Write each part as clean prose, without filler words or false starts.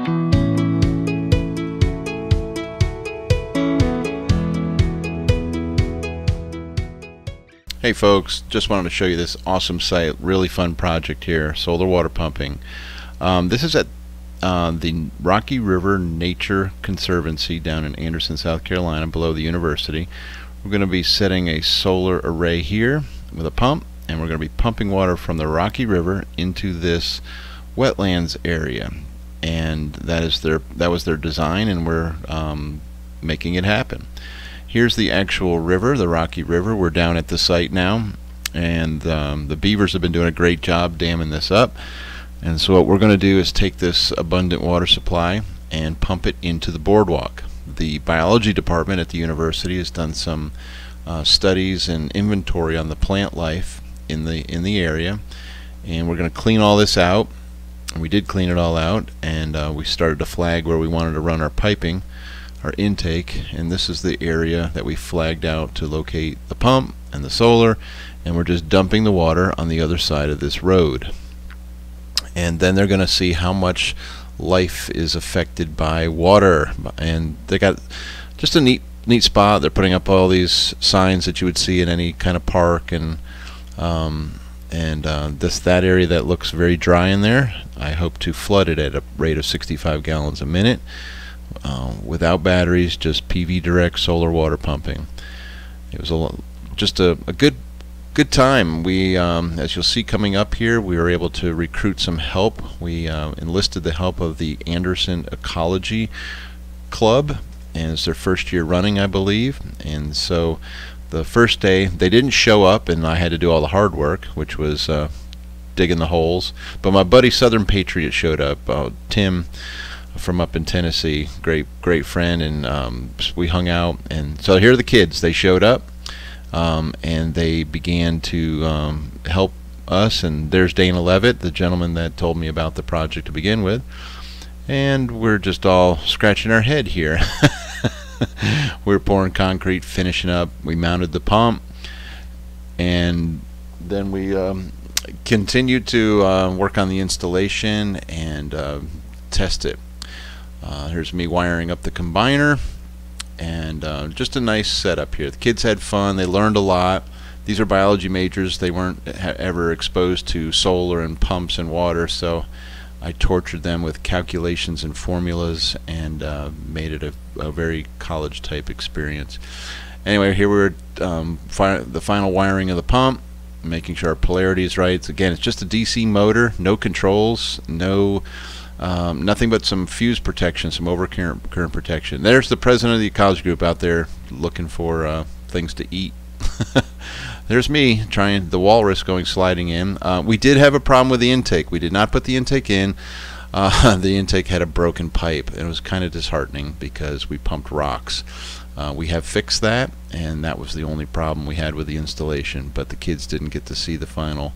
Hey folks, just wanted to show you this awesome site, really fun project here, solar water pumping. This is at the Rocky River Nature Conservancy down in Anderson, South Carolina, below the university. We're going to be setting a solar array here with a pump, and we're going to be pumping water from the Rocky River into this wetlands area. And that was their design, and we're making it happen. Here's the actual river, the Rocky River. We're down at the site now, and the beavers have been doing a great job damming this up. And so what we're going to do is take this abundant water supply and pump it into the boardwalk. The biology department at the university has done some studies and inventory on the plant life in the area, and we're going to clean all this out. And we did clean it all out, and we started to flag where we wanted to run our piping, our intake, and this is the area that we flagged out to locate the pump and the solar, and we're just dumping the water on the other side of this road. And then they're going to see how much life is affected by water, and they got just a neat spot. They're putting up all these signs that you would see in any kind of park, and that area that looks very dry in there, I hope to flood it at a rate of 65 gallons a minute. Without batteries, just PV direct solar water pumping. It was just a good time. We, as you'll see coming up here, we were able to recruit some help. We enlisted the help of the Anderson Ecology Club, and it's their first year running, I believe. And so the first day they didn't show up, and I had to do all the hard work, which was digging the holes. But my buddy Southern Patriot showed up, Tim from up in Tennessee, great friend, and we hung out. And so here are the kids. They showed up, and they began to help us. And there's Dana Levitt, the gentleman that told me about the project to begin with, and we're just all scratching our head here. We're pouring concrete, finishing up. We mounted the pump, and then we continued to work on the installation and test it. Here's me wiring up the combiner, and just a nice setup here. The kids had fun. They learned a lot. These are biology majors. They weren't ever exposed to solar and pumps and water, so I tortured them with calculations and formulas and made it a very college type experience. Anyway, here we're the final wiring of the pump, making sure our polarity is right. Again, it's just a DC motor, no controls, nothing but some fuse protection, some overcurrent protection. There's the president of the ecology group out there looking for things to eat. There's me trying the walrus going sliding in. We did have a problem with the intake. We did not put the intake in. The intake had a broken pipe, and it was kind of disheartening because we pumped rocks. We have fixed that, and that was the only problem we had with the installation, but the kids didn't get to see the final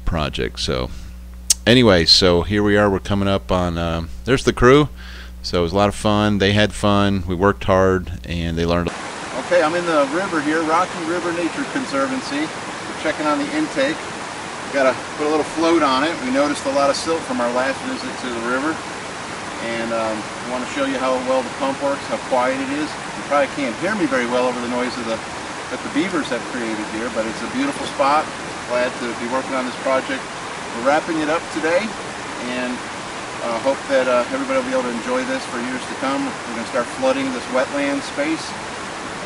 project. So anyway, so here we are. We're coming up on there's the crew. So it was a lot of fun. They had fun. We worked hard, and they learned. Okay, I'm in the river here, Rocky River Nature Conservancy. We're checking on the intake. We got to put a little float on it. We noticed a lot of silt from our last visit to the river, and I want to show you how well the pump works, how quiet it is. You probably can't hear me very well over the noise of that the beavers have created here, but it's a beautiful spot. Glad to be working on this project. We're wrapping it up today, and hope that everybody will be able to enjoy this for years to come. We're going to start flooding this wetland space,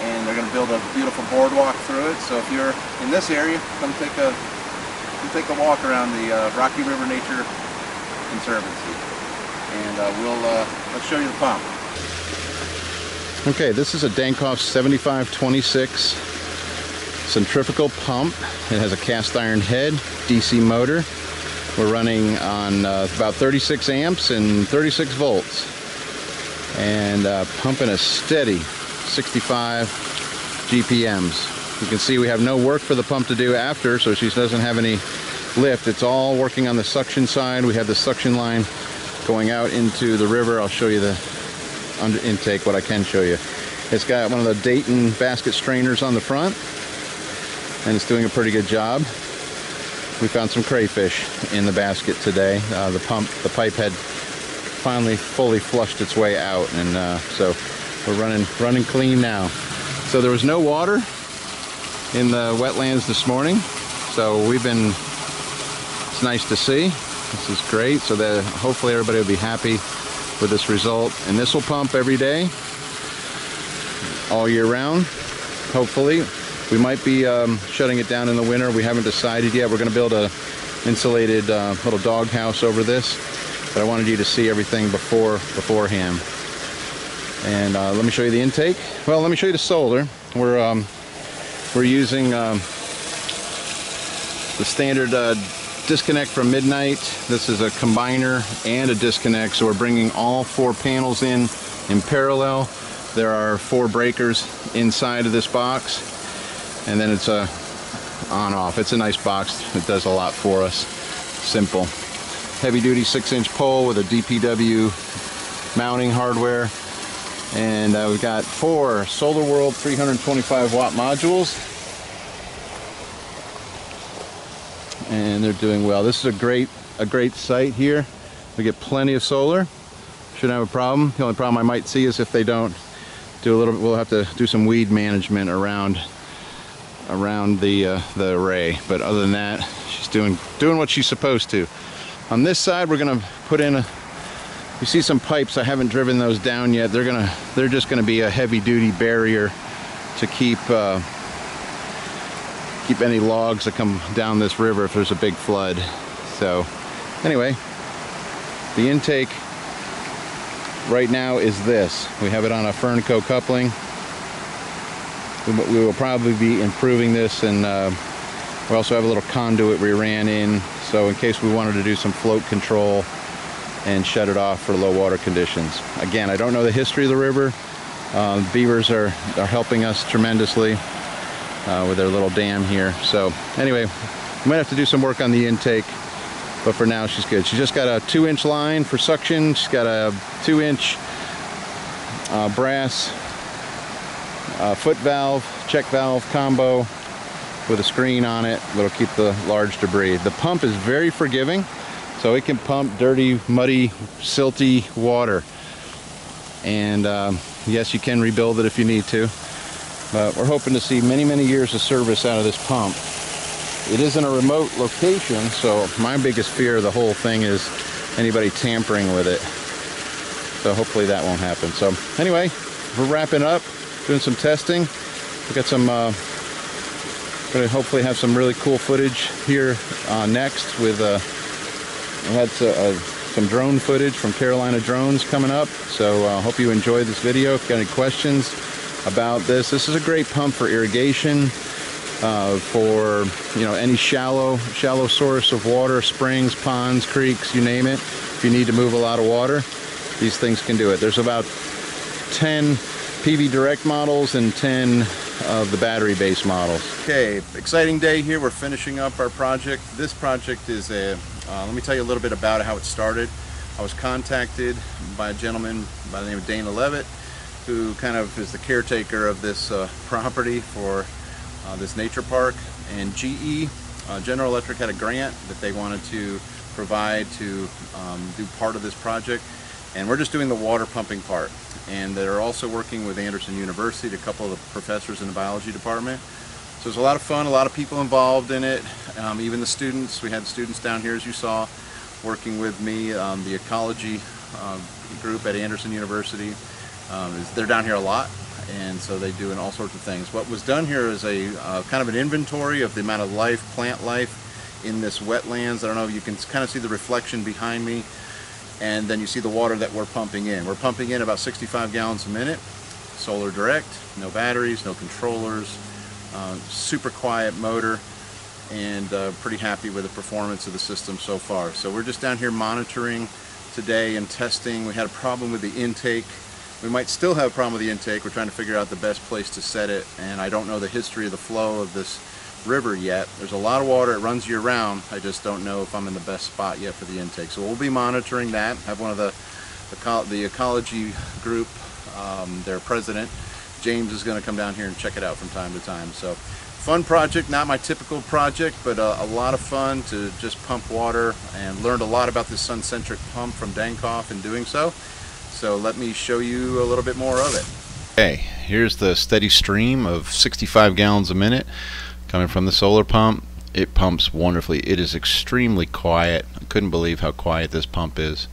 and they're going to build a beautiful boardwalk through it. So if you're in this area, come take a walk around the Rocky River Nature Conservancy, and let's show you the pump. Okay, this is a Dankoff 7526 centrifugal pump. It has a cast iron head, DC motor. We're running on about 36 amps and 36 volts, and pumping a steady 65 GPMs. You can see we have no work for the pump to do after, so she doesn't have any lift. It's all working on the suction side. We have the suction line going out into the river. I'll show you the under intake, what I can show you. It's got one of the Dayton basket strainers on the front, and it's doing a pretty good job. We found some crayfish in the basket today. The pipe had finally fully flushed its way out, and so we're running clean now. So there was no water in the wetlands this morning, so it's nice to see. This is great, so that hopefully everybody will be happy with this result. And this will pump every day, all year round, hopefully. We might be shutting it down in the winter. We haven't decided yet. We're going to build a insulated little dog house over this, but I wanted you to see everything beforehand. And let me show you the intake. Well, let me show you the solar. We're using the standard disconnect from Midnight. This is a combiner and a disconnect, so we're bringing all 4 panels in parallel. There are 4 breakers inside of this box, and then it's a on-off. It's a nice box. It does a lot for us. Simple. Heavy-duty 6-inch pole with a DPW mounting hardware. And we've got 4 Solar World 325 watt modules, and they're doing well. This is a great site here. We get plenty of solar. Shouldn't have a problem. The only problem I might see is if they don't do we'll have to do some weed management around the array. But other than that, she's doing what she's supposed to. On this side, we're gonna put in you see some pipes. I haven't driven those down yet. They're just gonna be a heavy-duty barrier to keep any logs that come down this river if there's a big flood. So anyway, the intake right now is this. We have it on a Fernco coupling. We will probably be improving this, and we also have a little conduit we ran in, so in case we wanted to do some float control and shut it off for low water conditions. Again, I don't know the history of the river. Beavers are helping us tremendously with their little dam here. So anyway, we might have to do some work on the intake, but for now she's good. She's just got a 2-inch line for suction. She's got a 2-inch brass foot valve, check valve combo with a screen on it that'll keep the large debris. The pump is very forgiving, so it can pump dirty, muddy, silty water. And yes, you can rebuild it if you need to, but we're hoping to see many, many years of service out of this pump. It is in a remote location, so my biggest fear of the whole thing is anybody tampering with it. So hopefully that won't happen. So anyway, we're wrapping up, doing some testing. We got some, going to hopefully have some really cool footage here next with, we had some drone footage from Carolina Drones coming up. So I hope you enjoyed this video. If you got any questions about this, this is a great pump for irrigation, for any shallow source of water, springs, ponds, creeks, you name it. If you need to move a lot of water, these things can do it. There's about 10 PV Direct models and 10 of the battery-based models. Okay, exciting day here. We're finishing up our project. This project is let me tell you a little bit about how it started. I was contacted by a gentleman by the name of Dana Levitt, who kind of is the caretaker of this property for this nature park. And GE, General Electric, had a grant that they wanted to provide to do part of this project. And we're just doing the water pumping part. And they're also working with Anderson University, a couple of the professors in the biology department. So there's a lot of fun, a lot of people involved in it, even the students. We had students down here, as you saw, working with me. The ecology group at Anderson University, they're down here a lot, and so they do all sorts of things. What was done here is a kind of an inventory of the amount of life, plant life, in this wetlands. I don't know if you can kind of see the reflection behind me, and then you see the water that we're pumping in. We're pumping in about 65 gallons a minute, solar direct, no batteries, no controllers, super quiet motor, and pretty happy with the performance of the system so far. So we're just down here monitoring today and testing. We had a problem with the intake. We might still have a problem with the intake. We're trying to figure out the best place to set it, and I don't know the history of the flow of this river yet. There's a lot of water. It runs year round. I just don't know if I'm in the best spot yet for the intake. So we'll be monitoring that. Have one of the ecology group, their president, James, is going to come down here and check it out from time to time. So Fun project, not my typical project, but a lot of fun to just pump water, and learned a lot about this sun-centric pump from Dankoff in doing so. So let me show you a little bit more of it. Okay, here's the steady stream of 65 gallons a minute coming from the solar pump. It pumps wonderfully. It is extremely quiet. I couldn't believe how quiet this pump is.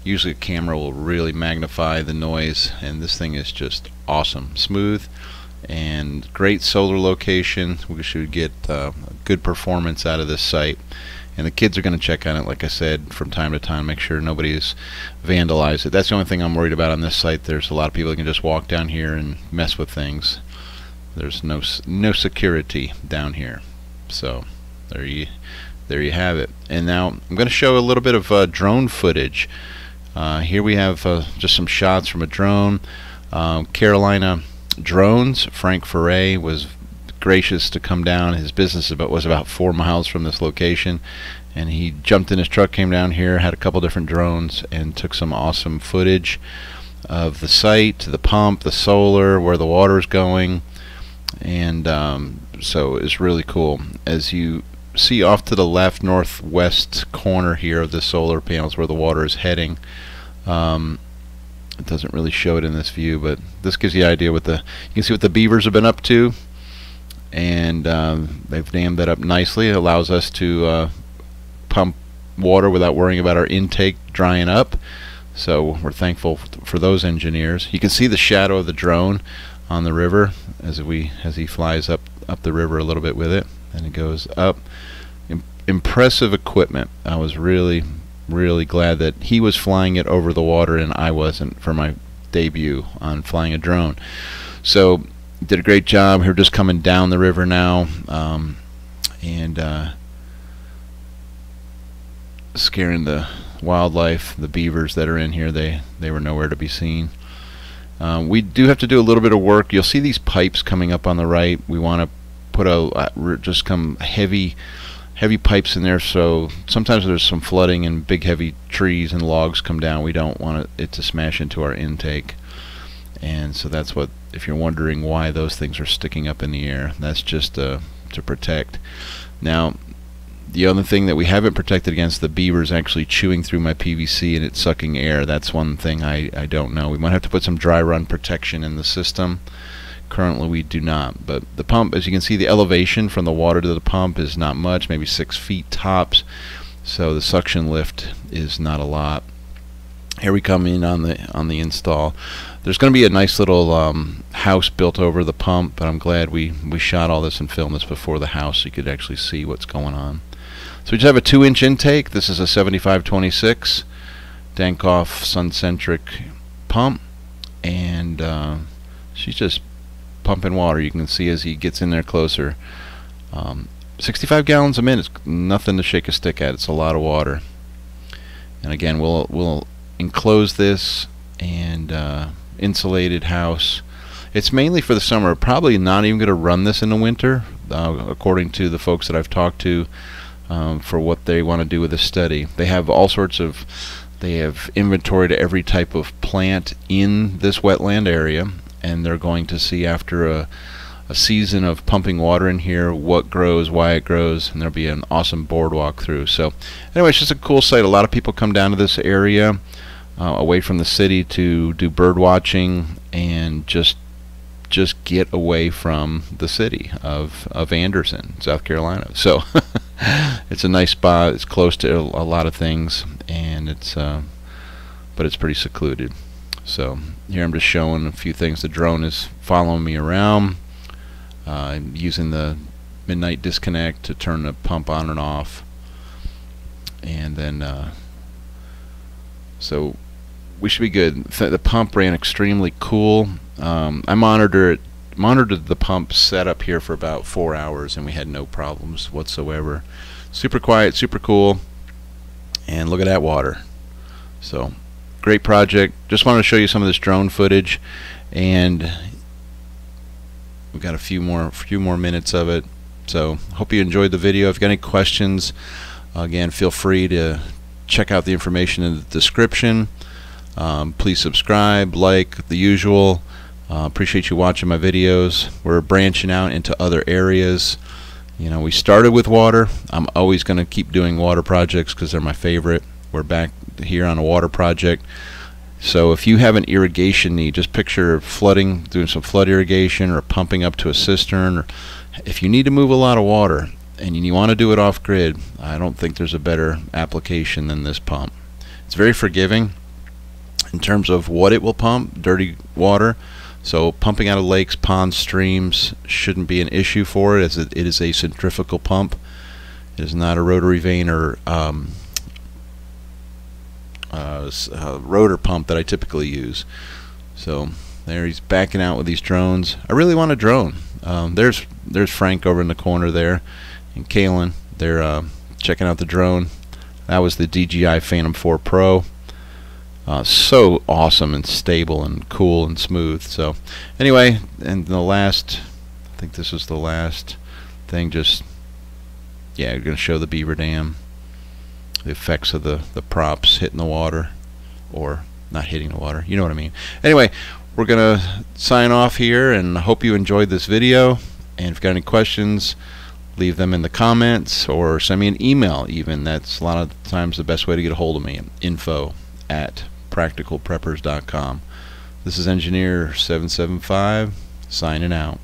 Usually a camera will really magnify the noise, and this thing is just awesome. Smooth and great solar location. We should get good performance out of this site. And the kids are going to check on it, like I said, from time to time, make sure nobody's vandalized it. That's the only thing I'm worried about on this site. There's a lot of people that can just walk down here and mess with things. There's no security down here. So there you have it. And now I'm going to show a little bit of drone footage. Here we have just some shots from a drone. Carolina Drones, Frank Ferre, was gracious to come down. His business was about 4 miles from this location, and he jumped in his truck, came down here, had a couple different drones, and took some awesome footage of the site, the pump, the solar, where the water is going. And so it's really cool. As you see off to the left northwest corner here of the solar panels where the water is heading, it doesn't really show it in this view, but this gives you an idea what you can see what the beavers have been up to. And they've dammed that up nicely. It allows us to pump water without worrying about our intake drying up. So we're thankful for those engineers. You can see the shadow of the drone on the river as he flies up the river a little bit with it, and it goes up. Impressive equipment. I was really glad that he was flying it over the water and I wasn't for my debut on flying a drone. So did a great job. We're just coming down the river now, and scaring the wildlife, the beavers that are in here. They were nowhere to be seen. We do have to do a little bit of work. You'll see these pipes coming up on the right. We want to put just come heavy pipes in there, so sometimes there's some flooding and big heavy trees and logs come down. We don't want it to smash into our intake. And so that's what, if you're wondering why those things are sticking up in the air, that's just to protect. Now, the other thing that we haven't protected against, the beavers actually chewing through my PVC and it's sucking air. That's one thing I don't know. We might have to put some dry run protection in the system. Currently we do not. But the pump, as you can see, the elevation from the water to the pump is not much, maybe 6 feet tops. So the suction lift is not a lot. Here we come in on the install. There's going to be a nice little house built over the pump, but I'm glad we shot all this and filmed this before the house so you could actually see what's going on. So we just have a 2-inch intake. This is a 7526 Dankoff sun-centric pump, and she's just pumping water. You can see as he gets in there closer. 65 gallons a minute is nothing to shake a stick at. It's a lot of water. And again, we'll enclose this and insulated house. It's mainly for the summer. Probably not even going to run this in the winter, according to the folks that I've talked to, for what they want to do with this study. They have all sorts of, they have inventory to every type of plant in this wetland area, and they're going to see after a season of pumping water in here what grows, why it grows, and there'll be an awesome boardwalk through. So anyway, it's just a cool site. A lot of people come down to this area away from the city to do bird watching and just get away from the city of Anderson, South Carolina. So it's a nice spot. It's close to a lot of things, and but it's pretty secluded. So here I'm just showing a few things. The drone is following me around. I'm using the midnight disconnect to turn the pump on and off, and then so we should be good. The pump ran extremely cool. I monitored the pump setup here for about 4 hours, and we had no problems whatsoever. Super quiet, super cool, and look at that water. So great project. Just wanted to show you some of this drone footage, and we've got a few more minutes of it. So hope you enjoyed the video. If you got any questions, again, feel free to check out the information in the description. Please subscribe, like the usual. Appreciate you watching my videos. We're branching out into other areas. You know, we started with water. I'm always going to keep doing water projects because they're my favorite. We're back here on a water project. So if you have an irrigation need, just picture flooding, doing some flood irrigation or pumping up to a cistern. Or if you need to move a lot of water and you want to do it off grid, I don't think there's a better application than this pump. It's very forgiving in terms of what it will pump, dirty water. So pumping out of lakes, ponds, streams shouldn't be an issue for it, as it is a centrifugal pump. It is not a rotary vane or rotor pump that I typically use. So there he's backing out with these drones. I really want a drone. There's Frank over in the corner there, and Kalen. They're checking out the drone. That was the DJI Phantom 4 Pro. So awesome and stable and cool and smooth. So anyway, and the last, I think this was the last thing, just yeah, we're going to show the beaver dam, the effects of the props hitting the water, or not hitting the water, you know what I mean. Anyway, we're going to sign off here, and I hope you enjoyed this video. And if you've got any questions, leave them in the comments or send me an email even. That's a lot of times the best way to get a hold of me. info@practicalpreppers.com. This is Engineer 775 signing out.